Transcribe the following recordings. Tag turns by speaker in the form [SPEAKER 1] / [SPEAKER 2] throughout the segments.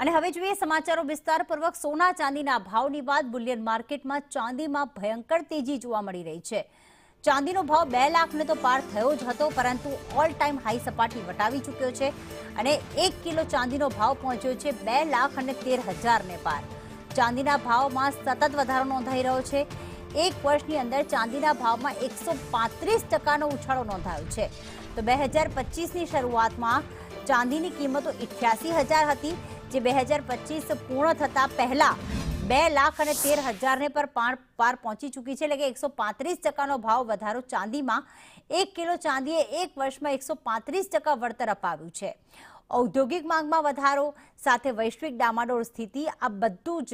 [SPEAKER 1] અને હવે જોઈએ સમાચારો વિસ્તારપૂર્વક સોના ચાંદીના ભાવની વાત। બુલિયન માર્કેટમાં ચાંદીમાં ભયંકર તેજી જોવા મળી રહી છે। ચાંદીનો ભાવ 2 લાખને તો પાર થયો જ હતો, પરંતુ ઓલ ટાઈમ હાઈ સપાટી વટાવી ચૂક્યો છે અને 1 કિલો ચાંદીનો ભાવ પહોંચ્યો છે 2,13,000 ને પાર। ચાંદીના ભાવમાં સતત વધારો નોંધાઈ રહ્યો છે। એક વર્ષની અંદર ચાંદીના ભાવમાં 135% ઉછાળો નોંધાયો છે। તો 2025ની શરૂઆતમાં ચાંદીની કિંમતો 88,000 હતી, જે 2025 પૂર્ણ થતા પહેલા 2,13,000 ને પર પાર પહોંચી ચૂકી છે। એટલે કે 135%નો ભાવ વધારો ચાંદીમાં। 1 કિલો ચાંદીએ એક વર્ષમાં 135% વળતર અપાવ્યું છે। ઔદ્યોગિક માંગમાં વધારો સાથે વૈશ્વિક ડામાડોળ સ્થિતિ, આ બધું જ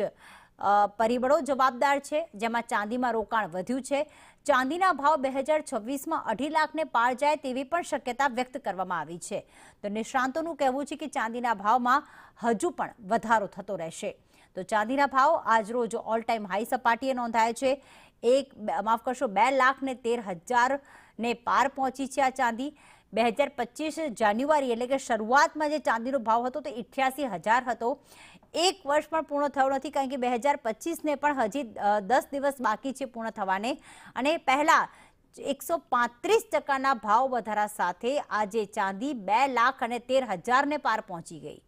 [SPEAKER 1] પરિબળો જવાબદાર છે, જેમાં ચાંદીમાં રોકાણ વધ્યું છે। ચાંદીના ભાવ 2026માં 2.5 લાખને પાર જાય તેવી પણ શક્યતા વ્યક્ત કરવામાં આવી છે। તો નિષ્ણાંતોનું કહેવું છે કે ચાંદીના ભાવમાં હજુ પણ વધારો થતો રહેશે। તો ચાંદીના ભાવ આજરોજ ઓલ ટાઈમ હાઈ સપાટીએ નોંધાયા છે। 2,13,000 ને પાર પહોંચી છે આ ચાંદી। 2025 જાન્યુઆરી એટલે કે શરૂઆતમાં જે ચાંદીનો ભાવ હતો તે 88,000 હતો। એક વર્ષ પણ પૂર્ણ થયો નથી, કારણ કે 2025ને પણ હજી 10 દિવસ બાકી છે પૂર્ણ થવાને, અને પહેલા 135%ના ભાવ વધારા સાથે આજે ચાંદી 2,13,000 ને પાર પહોંચી ગઈ।